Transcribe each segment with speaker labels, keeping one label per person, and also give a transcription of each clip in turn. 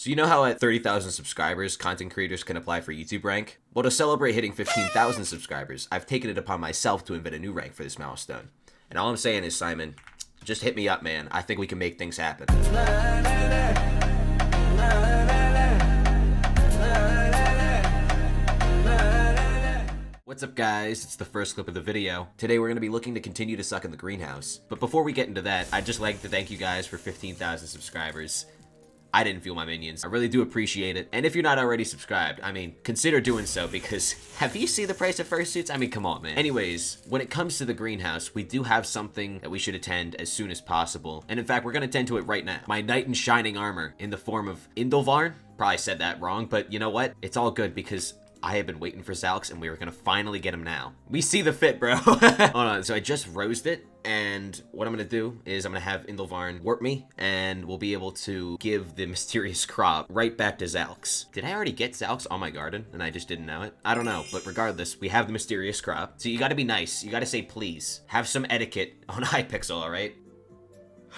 Speaker 1: So you know how at 30,000 subscribers, content creators can apply for YouTube rank? Well, to celebrate hitting 15,000 subscribers, I've taken it upon myself to invent a new rank for this milestone. And all I'm saying is, Simon, just hit me up, man. I think we can make things happen. What's up, guys? It's the first clip of the video. Today we're going to be looking to continue to suck in the greenhouse. But before we get into that, I'd just like to thank you guys for 15,000 subscribers. I didn't feel my minions. I really do appreciate it. And if you're not already subscribed, I mean, consider doing so, because have you seen the price of fursuits? I mean, come on, man. Anyways, when it comes to the greenhouse, we do have something that we should attend as soon as possible. And in fact, we're going to attend to it right now. My knight in shining armor in the form of Indolvarn. Probably said that wrong, but you know what? It's all good because I have been waiting for Zealots, and we were gonna finally get him now. We see the fit, bro. Hold on, so I just rosed it, and what I'm gonna do is I'm gonna have Indolvarn warp me, and we'll be able to give the mysterious crop right back to Zealots. Did I already get Zealots on my garden, and I just didn't know it? I don't know, but regardless, we have the mysterious crop. So you gotta be nice. You gotta say please. Have some etiquette on Hypixel, all right?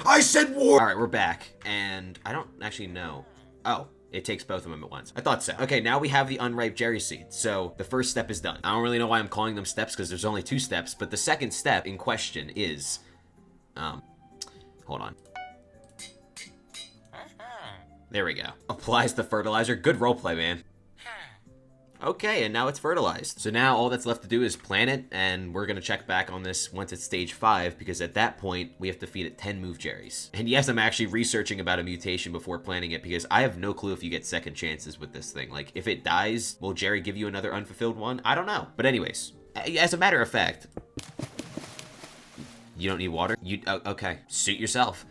Speaker 1: I said war! All right, we're back, and I don't actually know. Oh. It takes both of them at once. I thought so. Okay, now we have the unripe Jerry seed. So the first step is done. I don't really know why I'm calling them steps because there's only 2 steps, but the second step in question is, hold on. There we go. Applies the fertilizer. Good roleplay, man. Okay, and now it's fertilized. So now all that's left to do is plant it, and we're gonna check back on this once it's stage 5, because at that point, we have to feed it 10 move Jerrys. And yes, I'm actually researching about a mutation before planting it, because I have no clue if you get second chances with this thing. Like, if it dies, will Jerry give you another unfulfilled one? I don't know. But anyways, as a matter of fact, you don't need water? Okay, suit yourself.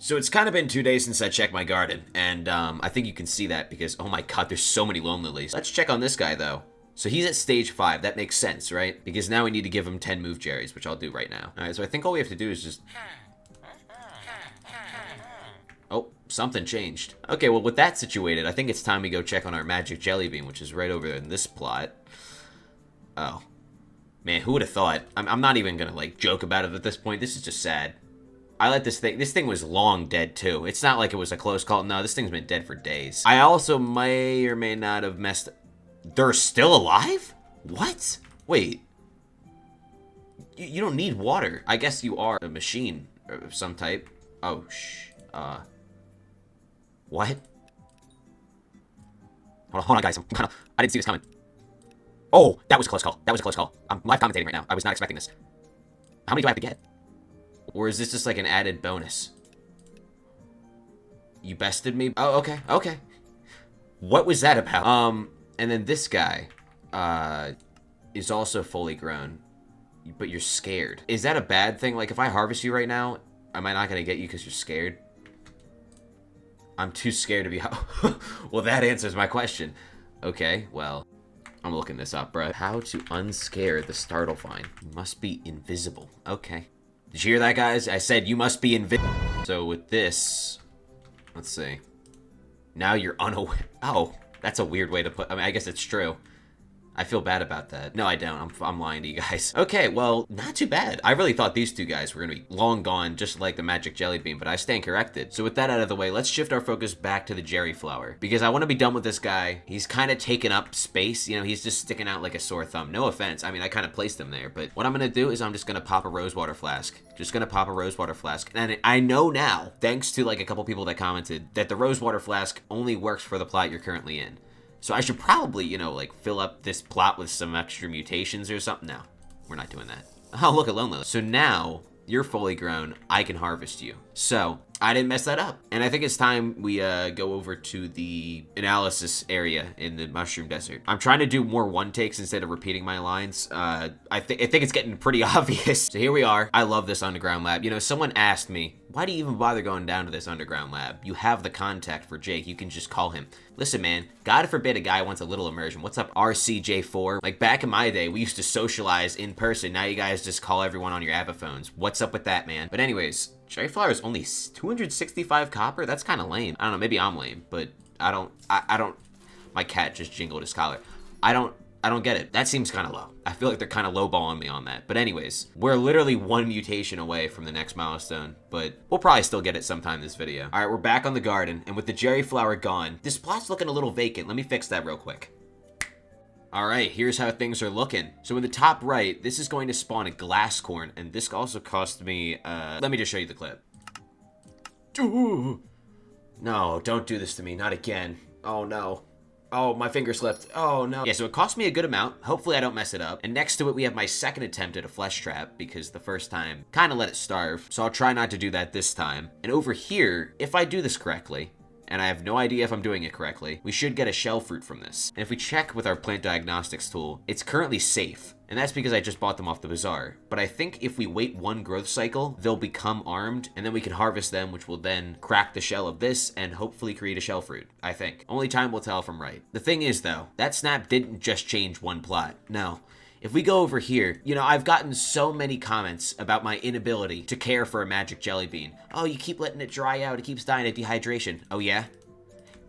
Speaker 1: So it's kind of been 2 days since I checked my garden, and I think you can see that because, oh my god, there's so many lone lilies. Let's check on this guy, though. So he's at stage 5. That makes sense, right? Because now we need to give him 10 move Jerrys, which I'll do right now. All right, so I think all we have to do is just... Oh, something changed. Okay, well, with that situated, I think it's time we go check on our magic jelly bean, which is right over in this plot. Oh. Man, who would have thought? I'm not even gonna, like, joke about it at this point. This is just sad. I let this thing was long dead too. It's not like it was a close call. No, this thing's been dead for days. I also may or may not have messed. They're still alive? What? Wait. You don't need water. I guess you are a machine of some type. Oh, what? Hold on, guys. I didn't see this coming. Oh, that was a close call. That was a close call. I'm live commentating right now. I was not expecting this. How many do I have to get? Or is this just like an added bonus? You bested me? Oh, okay, okay. What was that about? And then this guy, is also fully grown, but you're scared. Is that a bad thing? Like, if I harvest you right now, am I not gonna get you because you're scared? I'm too scared to be... Well, that answers my question. Okay, well, I'm looking this up, bro. How to unscare the Startlevine. You must be invisible. Okay. Did you hear that, guys? I said you must be invisible. So with this, let's see. Now you're unaware. Oh, that's a weird way to put. I mean, I guess it's true. I feel bad about that. No, I don't. I'm lying to you guys. Okay, well, not too bad. I really thought these 2 guys were gonna be long gone, just like the magic jelly bean, but I stand corrected. So with that out of the way, let's shift our focus back to the Jerry flower, because I want to be done with this guy. He's kind of taking up space. You know, he's just sticking out like a sore thumb. No offense. I mean, I kind of placed him there, but what I'm gonna do is I'm just gonna pop a rosewater flask. Just gonna pop a rosewater flask. And I know now, thanks to like a couple people that commented, that the rosewater flask only works for the plot you're currently in. So I should probably, you know, like, fill up this plot with some extra mutations or something. No, we're not doing that. Oh, look at Lone Lily. So now, you're fully grown. I can harvest you. So, I didn't mess that up. And I think it's time we go over to the analysis area in the Mushroom Desert. I'm trying to do more one-takes instead of repeating my lines. I think it's getting pretty obvious. So here we are. I love this underground lab. You know, someone asked me, why do you even bother going down to this underground lab? You have the contact for Jake. You can just call him. Listen, man, God forbid a guy wants a little immersion. What's up, RCJ4? Like, back in my day, we used to socialize in person. Now you guys just call everyone on your Abba-phones. What's up with that, man? But anyways, Cherry Flower is only 265 copper? That's kind of lame. I don't know, maybe I'm lame, but I don't, my cat just jingled his collar. I don't I don't get it. That seems kind of low. I feel like they're kind of lowballing me on that. But anyways, we're literally 1 mutation away from the next milestone, but we'll probably still get it sometime this video. All right, we're back on the garden, and with the Jerry flower gone, this plot's looking a little vacant. Let me fix that real quick. All right, here's how things are looking. So in the top right, this is going to spawn a glass corn, and this also cost me, let me just show you the clip. Ooh. No, don't do this to me, not again. Oh no. Oh, my finger slipped. Oh no. Yeah, so it cost me a good amount. Hopefully I don't mess it up. And next to it, we have my second attempt at a flesh trap because the first time kind of let it starve. So I'll try not to do that this time. And over here, if I do this correctly, and I have no idea if I'm doing it correctly, we should get a shell fruit from this. And if we check with our plant diagnostics tool, it's currently safe. And that's because I just bought them off the bazaar. But I think if we wait 1 growth cycle, they'll become armed, and then we can harvest them, which will then crack the shell of this and hopefully create a shell fruit, I think. Only time will tell if I'm right. The thing is though, that snap didn't just change one plot. No. If we go over here, you know, I've gotten so many comments about my inability to care for a magic jelly bean. Oh, you keep letting it dry out, it keeps dying of dehydration. Oh yeah?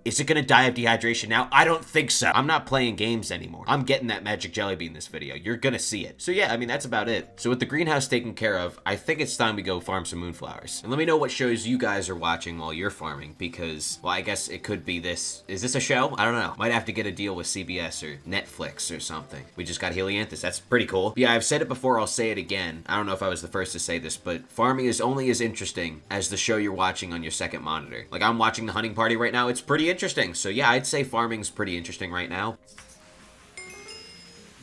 Speaker 1: Is it gonna die of dehydration now? I don't think so. I'm not playing games anymore. I'm getting that magic jelly bean this video. You're gonna see it. So yeah, I mean, that's about it. So with the greenhouse taken care of, I think it's time we go farm some moonflowers. And let me know what shows you guys are watching while you're farming, because, well, I guess it could be this. Is this a show? I don't know. Might have to get a deal with CBS or Netflix or something. We just got Helianthus. That's pretty cool. But yeah, I've said it before, I'll say it again. I don't know if I was the first to say this, but farming is only as interesting as the show you're watching on your second monitor. Like, I'm watching The Hunting Party right now. It's pretty interesting. So yeah, I'd say farming's pretty interesting right now.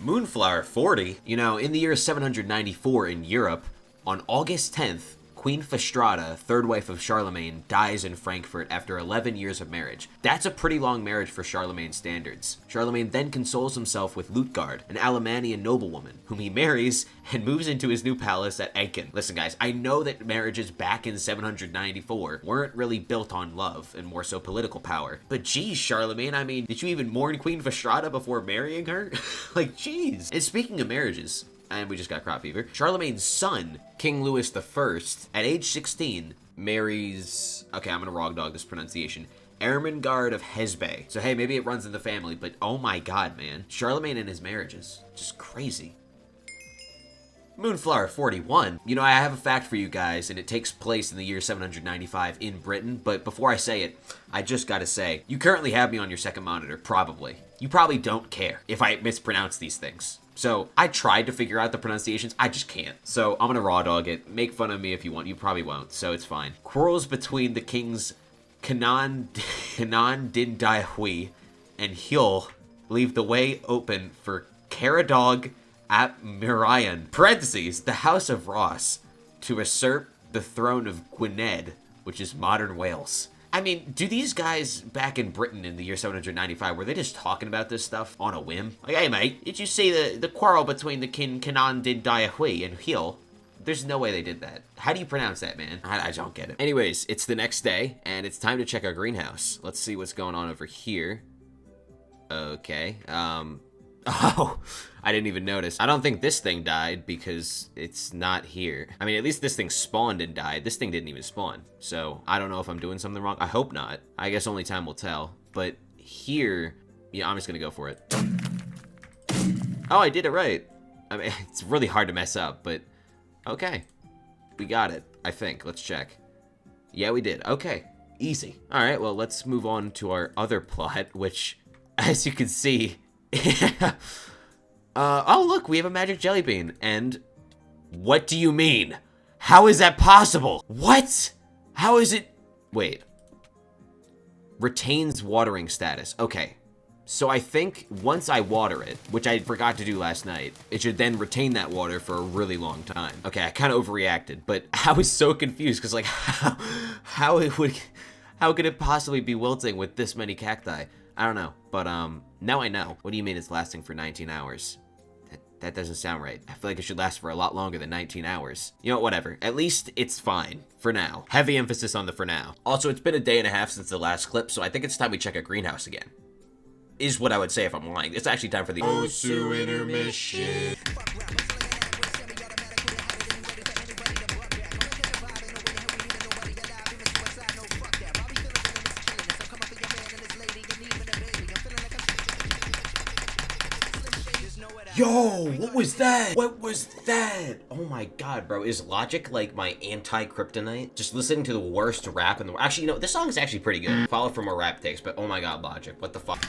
Speaker 1: Moonflower 40. You know, in the year 794 in Europe, on August 10th, Queen Fastrada, third wife of Charlemagne, dies in Frankfurt after 11 years of marriage. That's a pretty long marriage for Charlemagne's standards. Charlemagne then consoles himself with Lutgard, an Alemannian noblewoman, whom he marries and moves into his new palace at Aachen. Listen guys, I know that marriages back in 794 weren't really built on love and more so political power, but geez, Charlemagne, I mean, did you even mourn Queen Fastrada before marrying her? Like, geez. And speaking of marriages, and we just got crop fever, Charlemagne's son, King Louis I, at age 16, marries, okay, I'm gonna raw dog this pronunciation, Ermengarde of Hesbaye. So hey, maybe it runs in the family, but oh my god, man. Charlemagne and his marriages, just crazy. Moonflower 41. You know, I have a fact for you guys, and it takes place in the year 795 in Britain, but before I say it, I just gotta say, you currently have me on your second monitor, probably. You probably don't care if I mispronounce these things. So I tried to figure out the pronunciations, I just can't. So I'm gonna raw dog it. Make fun of me if you want, you probably won't, so it's fine. Quarrels between the kings Canaan Din Dai Hui and Hyul leave the way open for Caradog ap Mirion, parentheses, the House of Ross, to usurp the throne of Gwynedd, which is modern Wales. I mean, do these guys back in Britain in the year 795, were they just talking about this stuff on a whim? Like, hey mate, did you see the quarrel between the king Canaan Din Dai Hui and Hyul? There's no way they did that. How do you pronounce that, man? I don't get it. Anyways, it's the next day, and it's time to check our greenhouse. Let's see what's going on over here. Okay, oh, I didn't even notice. I don't think this thing died because it's not here. I mean, at least this thing spawned and died. This thing didn't even spawn. So I don't know if I'm doing something wrong. I hope not. I guess only time will tell. But here, yeah, I'm just gonna go for it. Oh, I did it right. I mean, it's really hard to mess up, but okay. We got it, I think. Let's check. Yeah, we did. Okay, easy. All right, well, let's move on to our other plot, which, as you can see, oh look, we have a magic jelly bean, and what do you mean? How is that possible? What? How is it? Wait. Retains watering status. Okay. So I think once I water it, which I forgot to do last night, it should then retain that water for a really long time. Okay, I kind of overreacted, but I was so confused because like how could it possibly be wilting with this many cacti? I don't know, but now I know. What do you mean it's lasting for 19 hours? That doesn't sound right. I feel like it should last for a lot longer than 19 hours. You know, whatever. At least it's fine. For now. Heavy emphasis on the for now. Also, it's been a day and a half since the last clip, so I think it's time we check a greenhouse again. Is what I would say if I'm lying. It's actually time for the Osu intermission. Yo, what was that? What was that? Oh my god, bro. Is Logic like my anti-kryptonite? Just listening to the worst rap in the world. Actually, you know, this song is actually pretty good. Follow for more rap takes, but oh my god, Logic. What the fuck?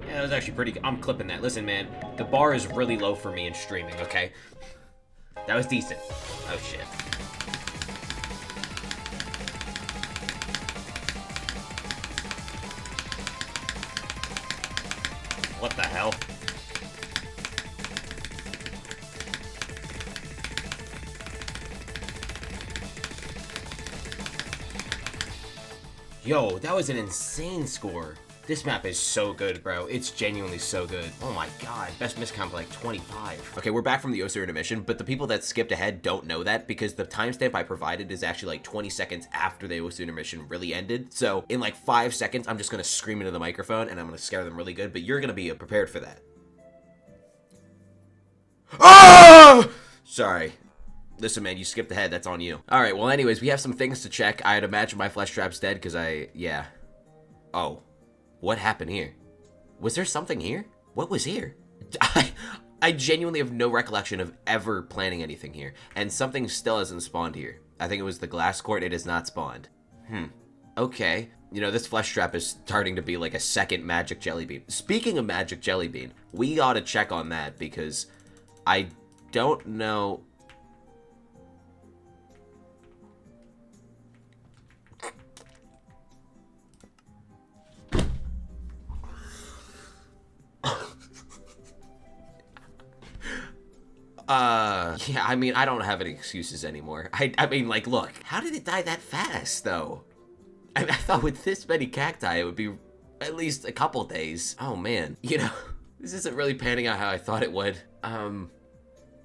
Speaker 1: That was actually pretty good. I'm clipping that. Listen, man, the bar is really low for me in streaming, okay? That was decent. Oh, shit. What the hell? Yo, that was an insane score. This map is so good, bro. It's genuinely so good. Oh my god. Best miscount like 25. Okay, we're back from the Osir intermission, but the people that skipped ahead don't know that because the timestamp I provided is actually like 20 seconds after the Osir intermission really ended. So in like 5 seconds, I'm just gonna scream into the microphone and I'm gonna scare them really good, but you're gonna be prepared for that. Ah! Sorry. Listen, man, you skipped ahead. That's on you. All right, well, anyways, we have some things to check. I'd imagine my flesh trap's dead because yeah. Oh. What happened here? Was there something here? What was here? I genuinely have no recollection of ever planning anything here. And something still hasn't spawned here. I think it was the glass court. It has not spawned. Okay. You know, this flesh trap is starting to be like a second magic jelly bean. Speaking of magic jelly bean, we ought to check on that because I don't know... Yeah, I mean, I don't have any excuses anymore. I mean, like, look, how did it die that fast, though? I thought with this many cacti, it would be at least a couple days. Oh, man. You know, this isn't really panning out how I thought it would.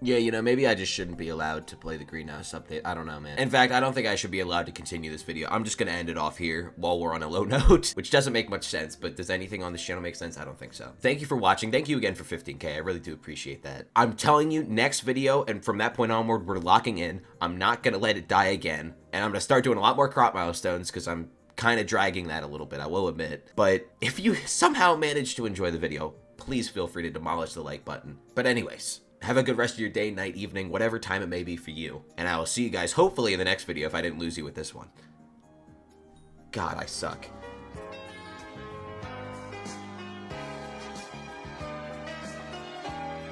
Speaker 1: Yeah, you know, maybe I just shouldn't be allowed to play the greenhouse update. I don't know, man. In fact, I don't think I should be allowed to continue this video. I'm just gonna end it off here while we're on a low note, which doesn't make much sense, but does anything on this channel make sense? I don't think so. Thank you for watching. Thank you again for 15K. I really do appreciate that. I'm telling you, next video, and from that point onward, we're locking in. I'm not gonna let it die again, and I'm gonna start doing a lot more crop milestones because I'm kind of dragging that a little bit, I will admit. But if you somehow manage to enjoy the video, please feel free to demolish the like button. But anyways, have a good rest of your day, night, evening, whatever time it may be for you. And I will see you guys hopefully in the next video if I didn't lose you with this one. God, I suck.